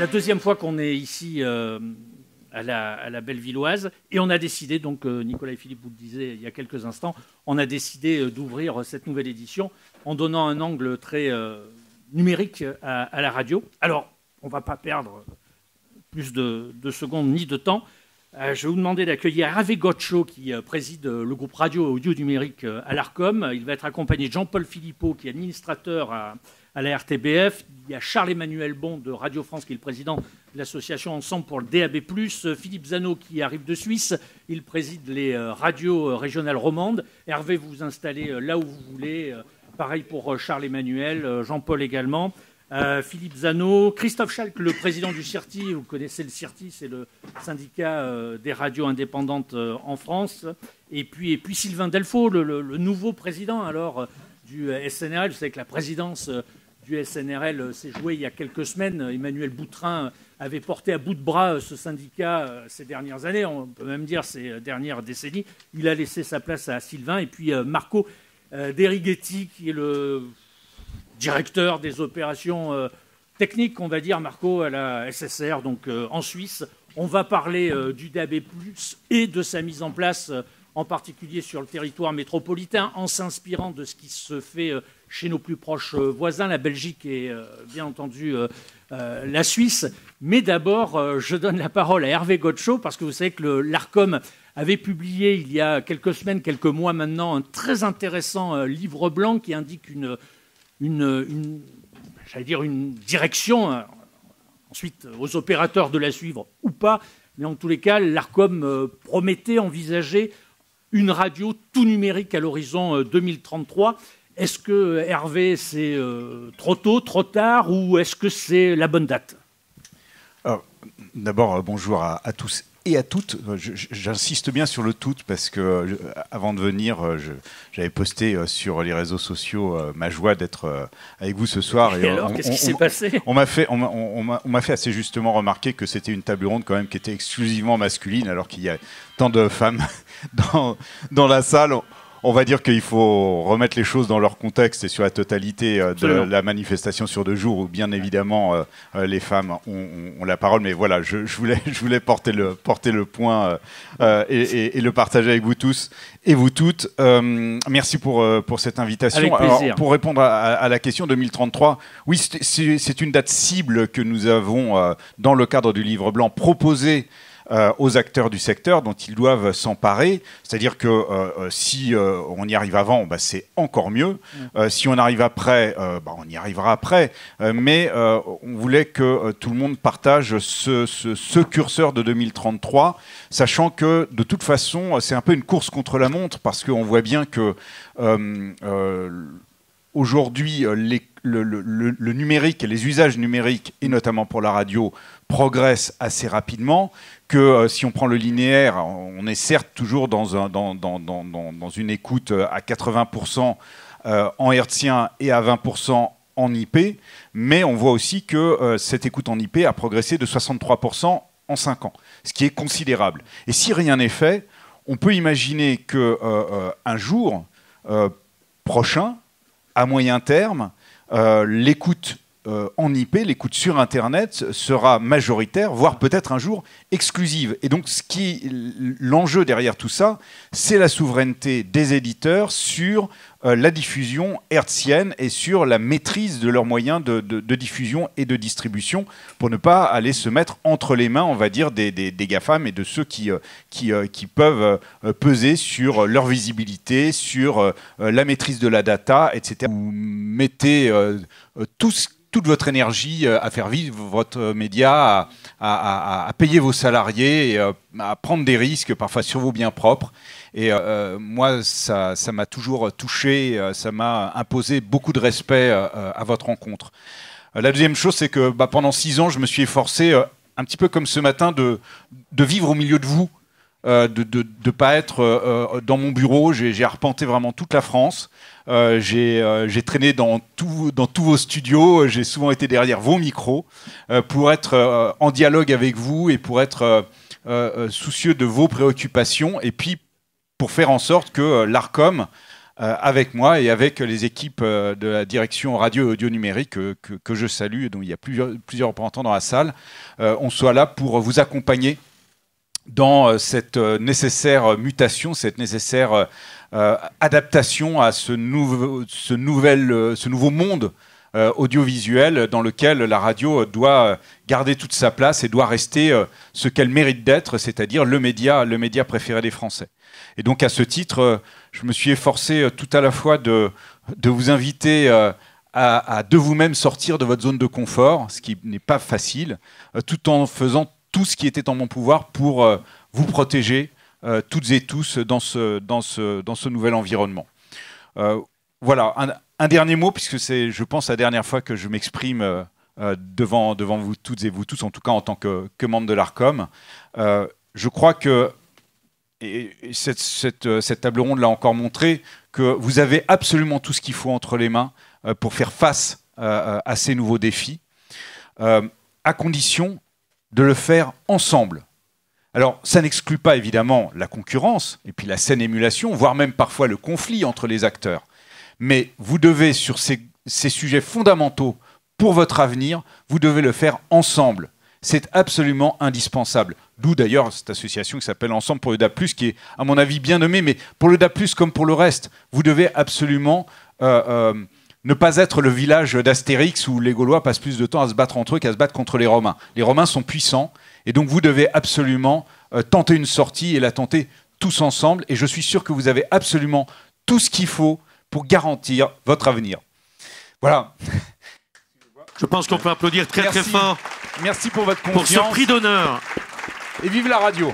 la deuxième fois qu'on est ici à la Bellevilloise. Et on a décidé, donc Nicolas et Philippe vous le disaient il y a quelques instants, on a décidé d'ouvrir cette nouvelle édition en donnant un angle très numérique à la radio. Alors, on ne va pas perdre plus de secondes ni de temps. Je vais vous demander d'accueillir Hervé Gotcho, qui préside le groupe radio et audio numérique à l'ARCOM. Il va être accompagné de Jean-Paul Philippot, qui est administrateur à la RTBF. Il y a Charles-Emmanuel Bon de Radio France, qui est le président de l'association Ensemble pour le DAB+. Philippe Zano, qui arrive de Suisse. Il préside les radios régionales romandes. Hervé, vous vous installez là où vous voulez. Pareil pour Charles-Emmanuel, Jean-Paul également. Philippe Zano, Christophe Schalk, le président du CIRTI. Vous connaissez le CIRTI, c'est le syndicat des radios indépendantes en France. Et puis Sylvain Delfaux, le nouveau président alors du SNRL. Vous savez que la présidence du SNRL s'est jouée il y a quelques semaines. Emmanuel Boutrin avait porté à bout de bras ce syndicat ces dernières années, on peut même dire ces dernières décennies. Il a laissé sa place à Sylvain. Et puis Marco Derighetti, qui est le directeur des opérations techniques, on va dire, Marco, à la SSR, donc en Suisse. On va parler du DAB+, et de sa mise en place, en particulier sur le territoire métropolitain, en s'inspirant de ce qui se fait chez nos plus proches voisins, la Belgique et bien entendu la Suisse. Mais d'abord, je donne la parole à Hervé Gotcho, parce que vous savez que l'ARCOM avait publié il y a quelques semaines, quelques mois maintenant, un très intéressant livre blanc qui indique une direction, ensuite aux opérateurs de la suivre ou pas, mais en tous les cas, l'ARCOM promettait, envisager une radio tout numérique à l'horizon 2033. Est-ce que, Hervé, c'est trop tôt, trop tard, ou est-ce que c'est la bonne date? Alors, d'abord, bonjour à tous et à toutes. J'insiste bien sur le tout parce que avant de venir, j'avais posté sur les réseaux sociaux ma joie d'être avec vous ce soir. Et alors, qu'est-ce qui s'est passé? On m'a fait assez justement remarquer que c'était une table ronde quand même qui était exclusivement masculine, alors qu'il y a tant de femmes dans la salle. On va dire qu'il faut remettre les choses dans leur contexte et sur la totalité de la manifestation sur 2 jours où bien évidemment les femmes ont la parole. Mais voilà, je voulais porter le point et le partager avec vous tous et vous toutes. Merci pour cette invitation. Avec plaisir. Alors, pour répondre à la question 2033, oui, c'est une date cible que nous avons dans le cadre du livre blanc proposé aux acteurs du secteur dont ils doivent s'emparer. C'est-à-dire que si on y arrive avant, c'est encore mieux. Si on arrive après, on y arrivera après. Mais on voulait que tout le monde partage ce curseur de 2033, sachant que de toute façon, c'est un peu une course contre la montre, parce qu'on voit bien que aujourd'hui, le numérique et les usages numériques, et notamment pour la radio, progressent assez rapidement, que si on prend le linéaire, on est certes toujours dans une écoute à 80% en hertzien et à 20% en IP, mais on voit aussi que cette écoute en IP a progressé de 63% en 5 ans, ce qui est considérable. Et si rien n'est fait, on peut imaginer qu'un jour prochain, à moyen terme, l'écoute en IP, l'écoute sur Internet sera majoritaire, voire peut-être un jour exclusive. Et donc, l'enjeu derrière tout ça, c'est la souveraineté des éditeurs sur la diffusion hertzienne et sur la maîtrise de leurs moyens de diffusion et de distribution, pour ne pas aller se mettre entre les mains, on va dire, des GAFAM et de ceux qui peuvent peser sur leur visibilité, sur la maîtrise de la data, etc. Vous mettez toute votre énergie à faire vivre votre média, à payer vos salariés, et à prendre des risques, parfois sur vos biens propres. Et moi, ça m'a toujours touché, ça m'a imposé beaucoup de respect à votre rencontre. La deuxième chose, c'est que pendant 6 ans, je me suis efforcé, un petit peu comme ce matin, de vivre au milieu de vous, de ne pas être dans mon bureau. J'ai arpenté vraiment toute la France. J'ai traîné dans tous vos studios, j'ai souvent été derrière vos micros pour être en dialogue avec vous et pour être soucieux de vos préoccupations, et puis pour faire en sorte que l'ARCOM avec moi et avec les équipes de la direction radio et audio numérique que je salue, dont il y a plusieurs représentants dans la salle. On soit là pour vous accompagner dans cette nécessaire mutation, cette nécessaire adaptation à ce nouveau monde audiovisuel dans lequel la radio doit garder toute sa place et doit rester ce qu'elle mérite d'être, c'est-à-dire le média préféré des Français. Et donc à ce titre, je me suis efforcé tout à la fois de vous inviter à de vous-même sortir de votre zone de confort, ce qui n'est pas facile, tout en faisant tout ce qui était en mon pouvoir pour vous protéger toutes et tous dans ce nouvel environnement. Voilà, un dernier mot, puisque c'est, je pense, la dernière fois que je m'exprime devant vous toutes et vous tous, en tout cas en tant que membre de l'ARCOM. Je crois que, et cette table ronde l'a encore montré, que vous avez absolument tout ce qu'il faut entre les mains pour faire face à ces nouveaux défis, à condition de le faire ensemble. Alors, ça n'exclut pas évidemment la concurrence et puis la saine émulation, voire même parfois le conflit entre les acteurs. Mais vous devez, sur ces sujets fondamentaux pour votre avenir, vous devez le faire ensemble. C'est absolument indispensable. D'où d'ailleurs cette association qui s'appelle Ensemble pour le DAB+, qui est à mon avis bien nommée, mais pour le DAB+, comme pour le reste, vous devez absolument ne pas être le village d'Astérix où les Gaulois passent plus de temps à se battre entre eux qu'à se battre contre les Romains. Les Romains sont puissants et donc vous devez absolument tenter une sortie et la tenter tous ensemble. Et je suis sûr que vous avez absolument tout ce qu'il faut pour garantir votre avenir. Voilà. Je pense qu'on peut applaudir très fort. Merci pour votre confiance. Pour ce prix d'honneur. Et vive la radio.